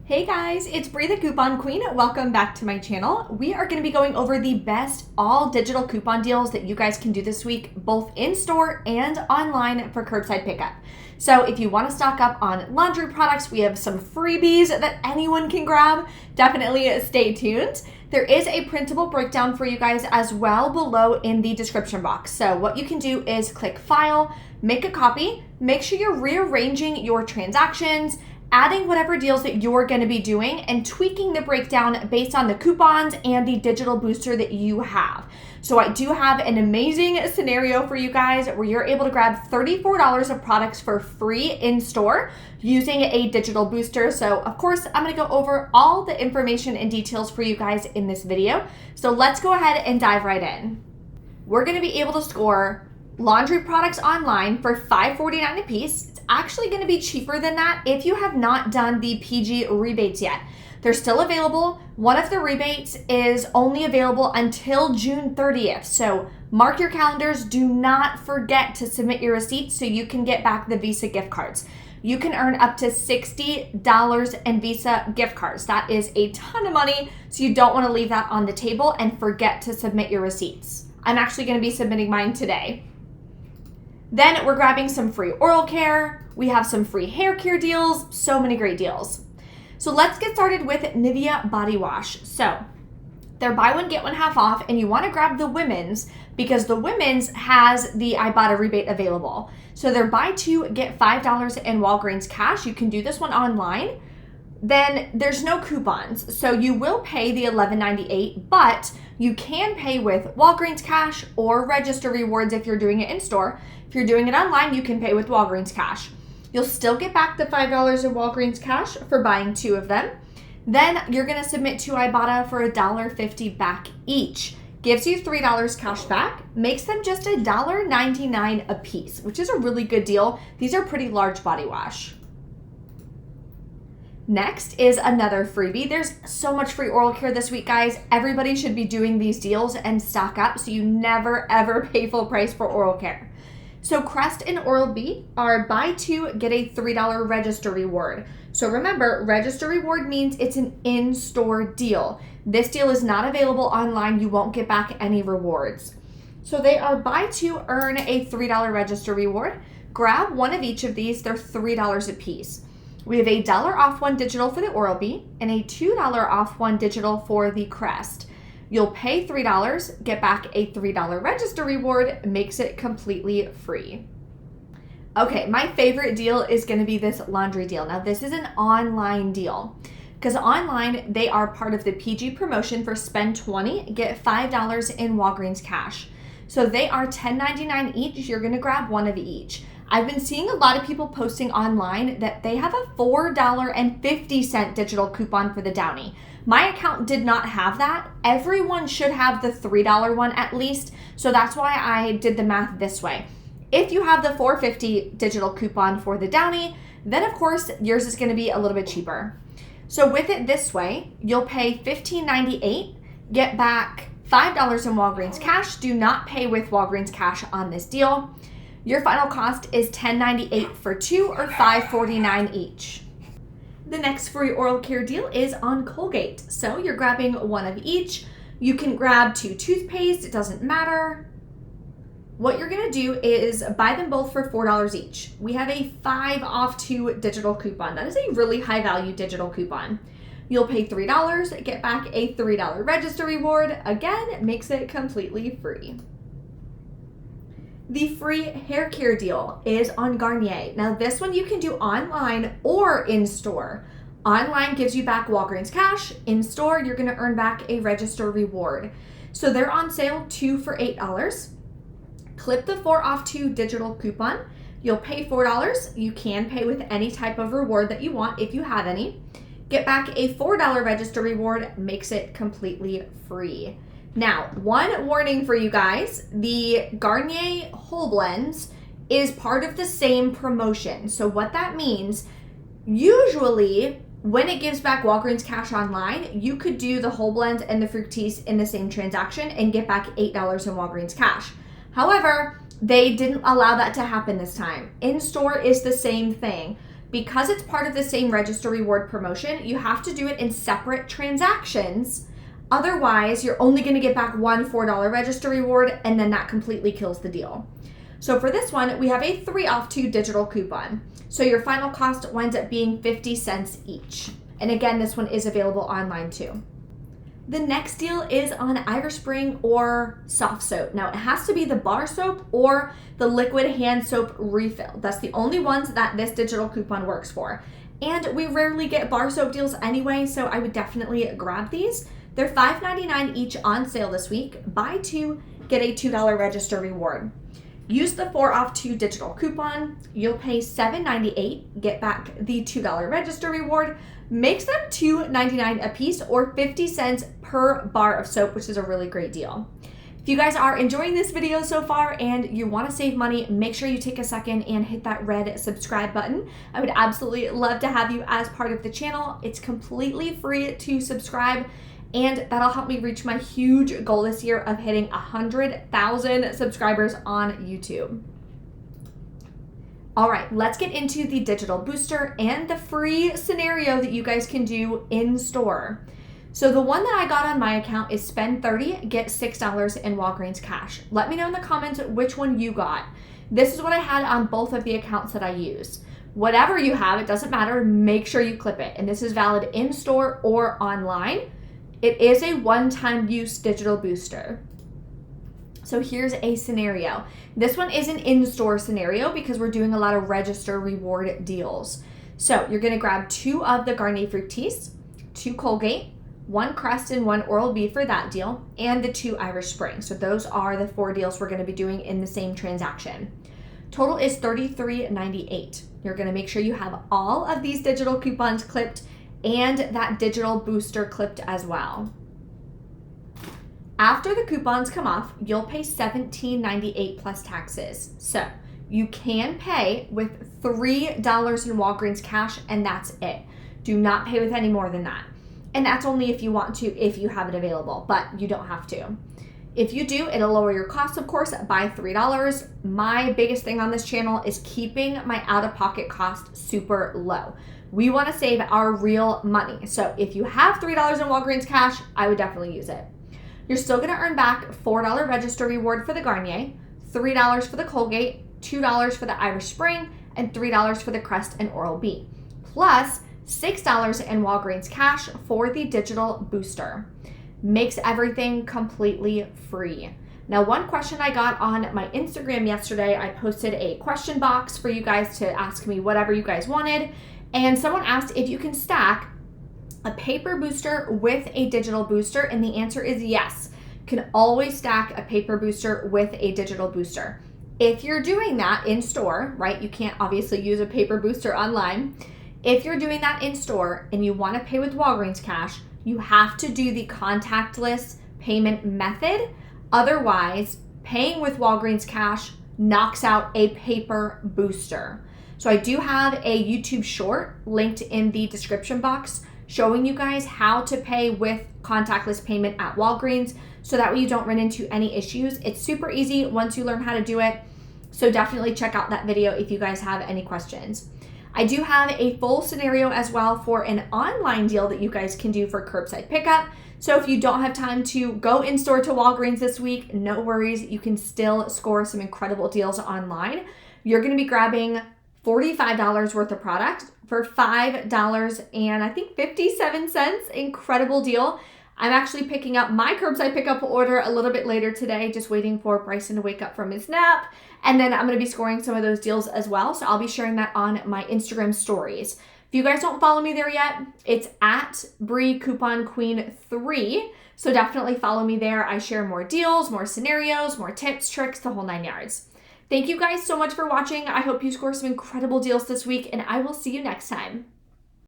Hey guys, it's Bree the Coupon Queen. Welcome back to my channel. We are going to be going over the best all digital coupon deals that you guys can do this week, both in store and online for curbside pickup. So if you want to stock up on laundry products, we have some freebies that anyone can grab. Definitely stay tuned. There is a printable breakdown for you guys as well below in the description box. So what you can do is click File, make a copy, make sure you're rearranging your transactions, adding whatever deals that you're going to be doing, and tweaking the breakdown based on the coupons and the digital booster that you have. So I do have an amazing scenario for you guys where you're able to grab $34 of products for free in store using a digital booster. So of course, I'm going to go over all the information and details for you guys in this video. So let's go ahead and dive right in. We're going to be able to score laundry products online for $5.49 a piece. It's actually going to be cheaper than that if you have not done the PG rebates yet. They're still available. One of the rebates is only available until June 30th. So mark your calendars. Do not forget to submit your receipts so you can get back the Visa gift cards. You can earn up to $60 in Visa gift cards. That is a ton of money, so you don't want to leave that on the table and forget to submit your receipts. I'm actually going to be submitting mine today. Then we're grabbing some free oral care. We have some free hair care deals. So many great deals. So let's get started with Nivea body wash. So they're buy one, get one half off, and you want to grab the women's because the women's has the Ibotta rebate available. So they're buy two, get $5 in Walgreens Cash. You can do this one online. Then there's no coupons. So you will pay the $11.98, but you can pay with Walgreens Cash or Register Rewards if you're doing it in store. If you're doing it online, you can pay with Walgreens Cash. You'll still get back the $5 in Walgreens Cash for buying two of them. Then you're going to submit to Ibotta for $1.50 back each. Gives you $3 cash back, makes them just $1.99 a piece, which is a really good deal. These are pretty large body wash. Next is another freebie. There's so much free oral care this week, guys. Everybody should be doing these deals and stock up so you never ever pay full price for oral care. So Crest and Oral-B are buy two, get a $3 register reward. So remember, register reward means it's an in-store deal. This deal is not available online. You won't get back any rewards. So they are buy two, earn a $3 register reward. Grab one of each of these. They're $3 a piece. We have a $1 off one digital for the Oral-B and a $2 off one digital for the Crest. You'll pay $3, get back a $3 register reward, makes it completely free. Okay, my favorite deal is going to be this laundry deal. Now, this is an online deal because online they are part of the PG promotion for spend $20, get $5 in Walgreens Cash. So they are $10.99 each. You're going to grab one of each. I've been seeing a lot of people posting online that they have a $4.50 digital coupon for the Downy. My account did not have that. Everyone should have the $3 one at least, so that's why I did the math this way. If you have the $4.50 digital coupon for the Downy, then of course yours is going to be a little bit cheaper. So with it this way, you'll pay $15.98, get back $5 in Walgreens Cash. Do not pay with Walgreens Cash on this deal. Your final cost is $10.98 for two or $5.49 each. The next free oral care deal is on Colgate. So you're grabbing one of each. You can grab two toothpaste, it doesn't matter. What you're gonna do is buy them both for $4 each. We have a 5 off 2 digital coupon. That is a really high value digital coupon. You'll pay $3, get back a $3 register reward. Again, it makes it completely free. The free hair care deal is on Garnier. Now this one you can do online or in store. Online gives you back Walgreens Cash. In store, you're gonna earn back a register reward. So they're on sale 2 for $8. Clip the 4 off 2 digital coupon. You'll pay $4. You can pay with any type of reward that you want if you have any. Get back a $4 register reward, makes it completely free. Now, one warning for you guys, the Garnier Whole Blends is part of the same promotion. So what that means, usually when it gives back Walgreens Cash online, you could do the Whole Blends and the Fructis in the same transaction and get back $8 in Walgreens Cash. However, they didn't allow that to happen this time. In store is the same thing. Because it's part of the same register reward promotion, you have to do it in separate transactions. Otherwise, you're only going to get back one $4 register reward, and then that completely kills the deal. So for this one, we have a 3 off 2 digital coupon. So your final cost winds up being 50 cents each. And again, this one is available online too. The next deal is on Irish Spring or soft soap. Now it has to be the bar soap or the liquid hand soap refill. That's the only ones that this digital coupon works for. And we rarely get bar soap deals anyway, so I would definitely grab these. They're $5.99 each on sale this week. Buy 2, get a $2 register reward. Use the 4 off 2 digital coupon. You'll pay $7.98, get back the $2 register reward. Makes them $2.99 a piece or 50 cents per bar of soap, which is a really great deal. If you guys are enjoying this video so far and you want to save money, make sure you take a second and hit that red subscribe button. I would absolutely love to have you as part of the channel. It's completely free to subscribe, and that'll help me reach my huge goal this year of hitting 100,000 subscribers on YouTube. All right, let's get into the digital booster and the free scenario that you guys can do in store. So the one that I got on my account is spend 30, get $6 in Walgreens Cash. Let me know in the comments which one you got. This is what I had on both of the accounts that I use. Whatever you have, it doesn't matter, make sure you clip it. And this is valid in store or online. It is a one-time use digital booster. So here's a scenario. This one is an in-store scenario because we're doing a lot of register reward deals. So you're gonna grab 2 of the Garnier Fructis, 2 Colgate, 1 Crest and 1 Oral-B for that deal, and the 2 Irish Spring. So those are the 4 deals we're gonna be doing in the same transaction. Total is $33.98. You're gonna make sure you have all of these digital coupons clipped and that digital booster clipped as well. After the coupons come off, you'll pay $17.98 plus taxes. So you can pay with $3 in Walgreens Cash, and that's it. Do not pay with any more than that. And that's only if you want to, if you have it available, but you don't have to. If you do, it'll lower your costs, of course, by $3. My biggest thing on this channel is keeping my out-of-pocket cost super low. We want to save our real money. So if you have $3 in Walgreens Cash, I would definitely use it. You're still going to earn back $4 register reward for the Garnier, $3 for the Colgate, $2 for the Irish Spring, and $3 for the Crest and Oral-B, plus $6 in Walgreens Cash for the digital booster. Makes everything completely free. Now, one question I got on my Instagram yesterday, I posted a question box for you guys to ask me whatever you guys wanted, and someone asked if you can stack a paper booster with a digital booster, and the answer is yes. You can always stack a paper booster with a digital booster. If you're doing that in store, right, you can't obviously use a paper booster online. If you're doing that in store and you want to pay with Walgreens Cash, you have to do the contactless payment method. Otherwise, paying with Walgreens Cash knocks out a paper booster. So I do have a YouTube short linked in the description box showing you guys how to pay with contactless payment at Walgreens, so that way you don't run into any issues. It's super easy once you learn how to do it. So definitely check out that video if you guys have any questions. I do have a full scenario as well for an online deal that you guys can do for curbside pickup. So if you don't have time to go in store to Walgreens this week, no worries, you can still score some incredible deals online. You're gonna be grabbing $45 worth of product for $5 and I think 57 cents. Incredible deal. I'm actually picking up my curbside pickup order a little bit later today, just waiting for Bryson to wake up from his nap. And then I'm going to be scoring some of those deals as well. So I'll be sharing that on my Instagram stories. If you guys don't follow me there yet, it's at Bree Coupon Queen 3. So definitely follow me there. I share more deals, more scenarios, more tips, tricks, the whole 9 yards. Thank you guys so much for watching. I hope you score some incredible deals this week, and I will see you next time.